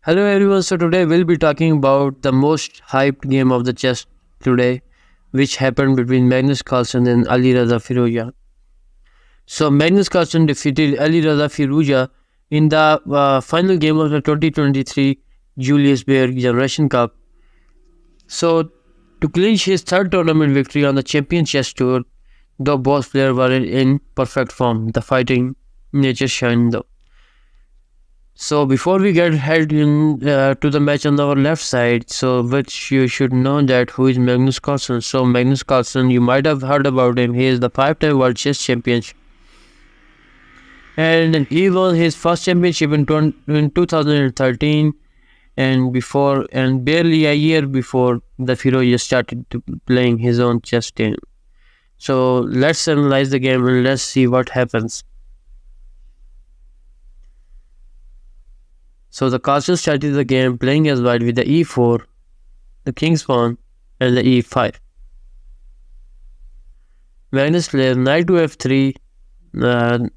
Hello everyone, so today we'll be talking about the most hyped game of the chess today, which happened between Magnus Carlsen and Alireza Firouzja. So Magnus Carlsen defeated Alireza Firouzja in the final game of the 2023 Julius Baer Generation Cup. So to clinch his third tournament victory on the Champion Chess Tour, though both players were in perfect form, the fighting nature shined though. So before we get head in to the match on our left side, so which you should know that who is Magnus Carlsen. So Magnus Carlsen, you might have heard about him. He is the five-time world chess champion, and he won his first championship in 2013, and barely a year before the Firouzja started playing his own chess game. So let's analyze the game and let's see what happens. So the Carlsen started the game playing as white with the e4, the king's pawn, and the e5. Magnus plays knight to f3, the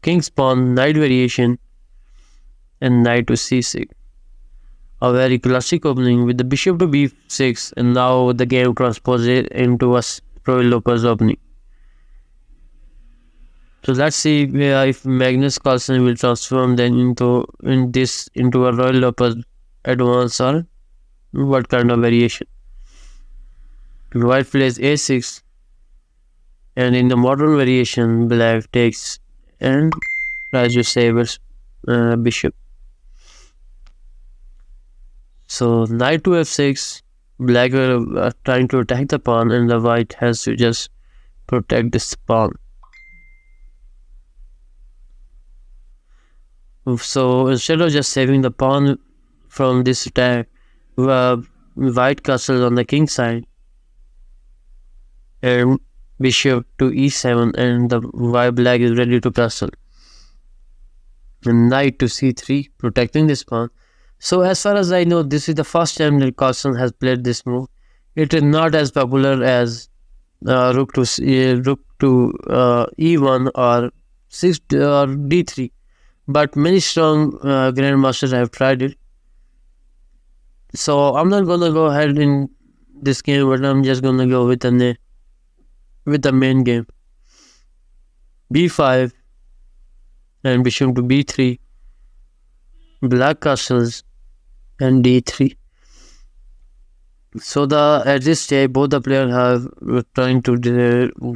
king's pawn, knight variation, and knight to c6. A very classic opening with the bishop to b6, and now the game transposes into a Ruy-Lopez opening. So let's see if Magnus Carlsen will transform then into a Ruy-Lopez advance or what kind of variation. White plays a6, and in the modern variation, black takes and tries to save its bishop. So knight to f6, black are trying to attack the pawn, and the white has to just protect this pawn. So instead of just saving the pawn from this attack, white castles on the king side, and bishop to e7, and the white black is ready to castle. And knight to c3, protecting this pawn. So as far as I know, this is the first time that Carlsen has played this move. It is not as popular as rook to e1 or d3. But many strong grandmasters have tried it. So I'm not gonna go ahead in this game, but I'm just gonna go with the main game. b5 and bishop to b3, black castles, and d3. So at this stage, both the players have trying to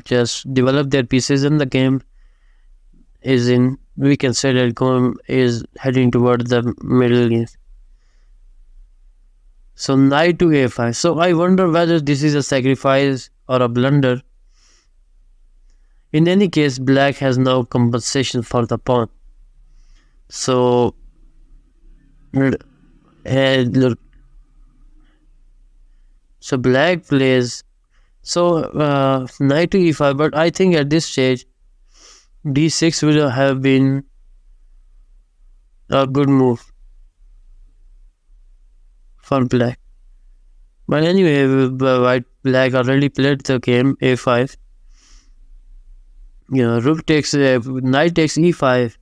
just develop their pieces, and the game is in. We can say that game is heading towards the middle game. So knight to a5. So I wonder whether this is a sacrifice or a blunder. In any case, black has now compensation for the pawn. So so black plays knight to e5, but I think at this stage d6 will have been a good move for black. But anyway, black already played the game a5. Knight takes e5.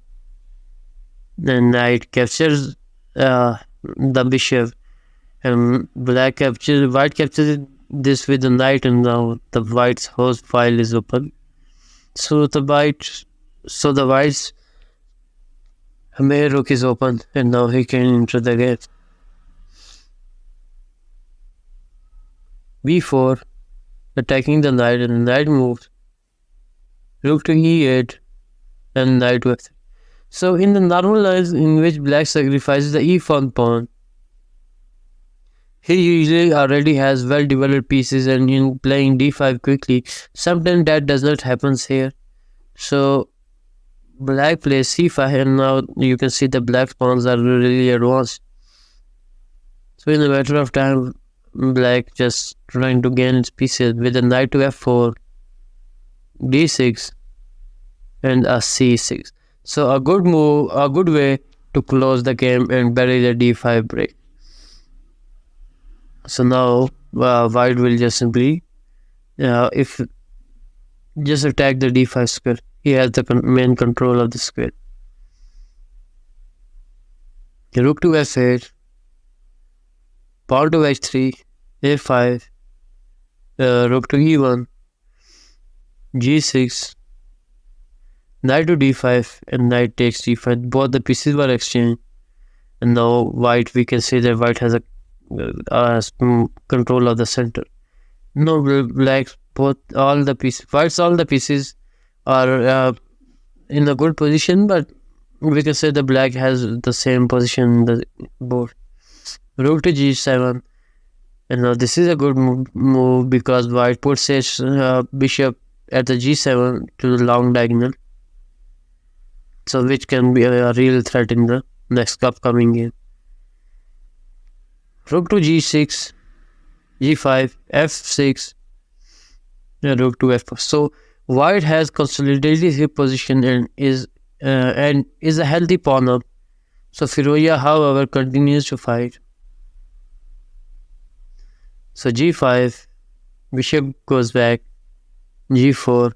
Then knight captures the bishop, and white captures this with the knight, and now the white's host file is open. So the white's main rook is open, and now he can enter the game. b4, attacking the knight, and the knight moves. Rook to e8, and knight to f3. So in the normal lines in which black sacrifices the e4 pawn, he usually already has well-developed pieces, and in playing d5 quickly, sometimes that does not happen here. So black plays c5, and now you can see the black pawns are really advanced. So in a matter of time, black just trying to gain its pieces with a knight to f4, d6, and a c6. So a good move, a good way to close the game and bury the d5 break. So now white will just simply if just attack the d5 square. He has the main control of the square. Rook to f8, pawn to h3, a5, rook to e1, g6, knight to d5, and knight takes d5. Both the pieces were exchanged, and now white, we can say that white has a control of the center. No, black, both all the pieces, white's all the pieces are in a good position, but we can say the black has the same position in the board. Rook to g7, and now this is a good move because white puts its bishop at the g7 to the long diagonal, so which can be a real threat in the next upcoming game. Rook to g6, g5, f6, rook to f4. So white has consolidated his position and is a healthy pawn up. So Firouzja, however, continues to fight. So g5, bishop goes back, g4,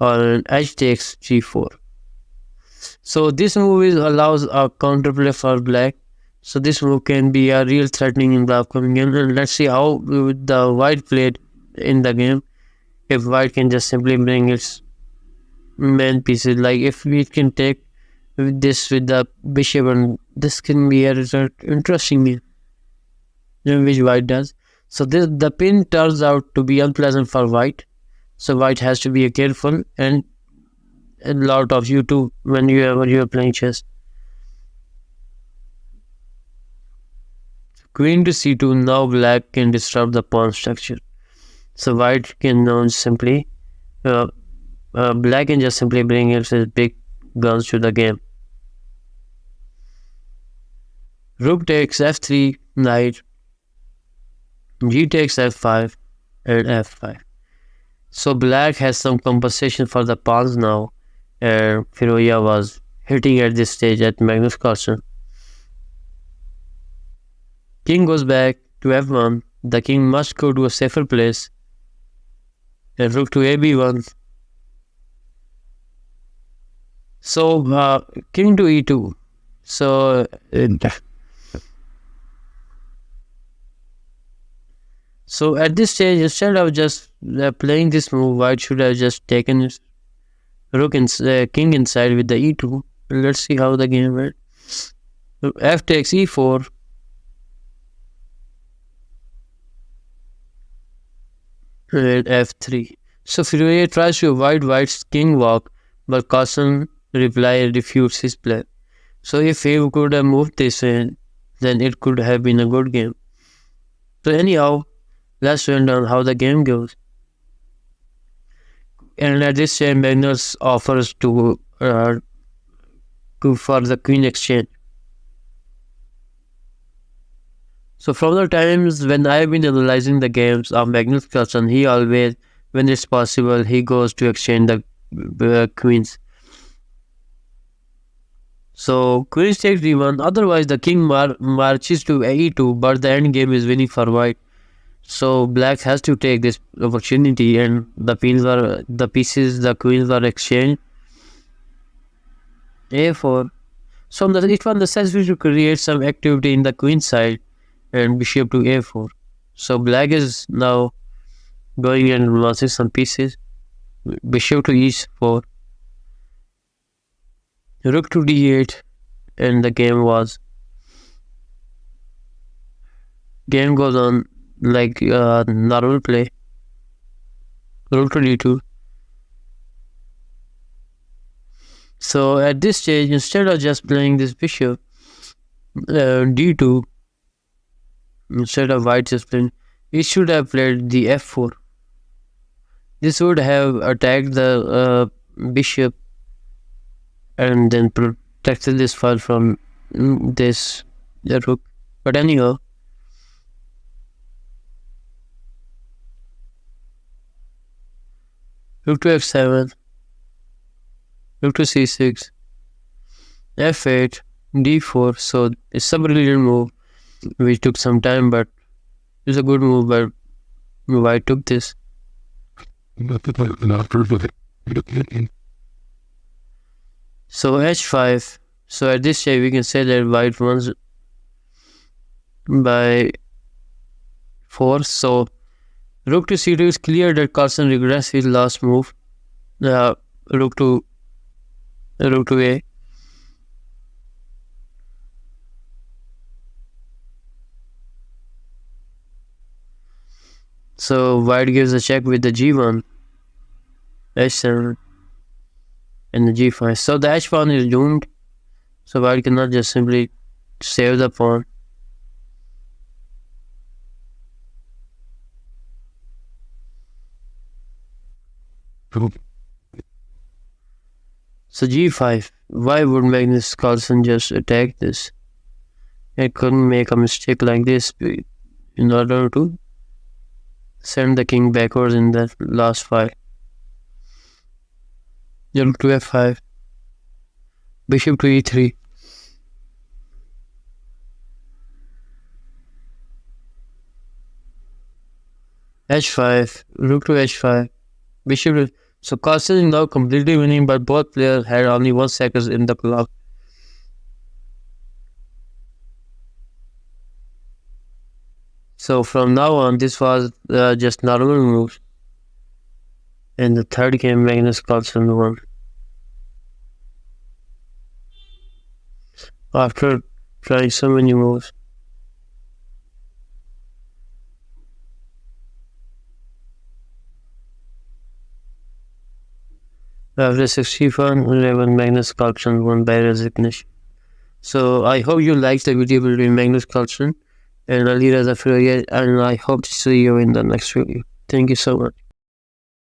or h takes g4. So this move allows a counterplay for black. So this move can be a real threatening in the upcoming game. And let's see how the white played in the game. If white can just simply bring its main pieces, like if we can take this with the bishop, and this can be a result interesting game which white does. So the pin turns out to be unpleasant for white. So white has to be careful, and a lot of you too when you are playing chess. Queen to c2. Now black can disrupt the pawn structure. So white can now simply black can just simply bring its big guns to the game. Rook takes f3, knight, g takes f5, and f5. So black has some compensation for the pawns now, and Firouzja was hitting at this stage at Magnus Carlsen. King goes back to f1. The king must go to a safer place. And rook to ab1. So king to e2. So so at this stage, instead of just playing this move, white should have just taken his rook and king inside with the e2. Let's see how the game went. F takes e4. And f3. So Firouzja tries to avoid white's king walk, but Carlsen refutes his plan. So if he could have moved this in, then it could have been a good game. So anyhow, let's run down how the game goes. And at this time, Magnus offers to for the queen exchange. So from the times when I've been analyzing the games of Magnus Carlsen, he always, when it's possible, he goes to exchange the queens. So queen takes d1. Otherwise, the king marches to e2, but the end game is winning for white. So black has to take this opportunity, and the queens were exchanged. a4. So it was necessary to create some activity in the queen side, and bishop to a4. So black is now going and advancing some pieces. Bishop to e4. Rook to d8, and the game goes on like normal play. Rook to d2. So at this stage, instead of just playing this bishop, d2, instead of white just playing, he should have played the f4. This would have attacked the bishop and then protected this file from this rook. But anyhow, rook to f7, rook to c6, f8, d4. So it's a brilliant move which took some time, but it's a good move. But white took this. So h5, So at this stage, we can say that white wins by 4. So rook to c2 is clear that Carlsen regrets his last move. Uh, rook to a. So white gives a check with the g1, h7, and the g5. So the h pawn is doomed. So white cannot just simply save the pawn. So g5. Why would Magnus Carlsen just attack this? It couldn't make a mistake like this in order to send the king backwards in the last file. Rook to f5. Bishop to e3. h5. Rook to h5. Bishop to... So Carlsen is now completely winning, but both players had only 1 second in the clock. So from now on, this was just normal moves. And the third game, Magnus Carlsen won. After trying so many moves. After 61, Magnus Carlsen won by resignation. So I hope you liked the video between Magnus Carlsen and Alireza Firouzja, and I hope to see you in the next video. Thank you so much.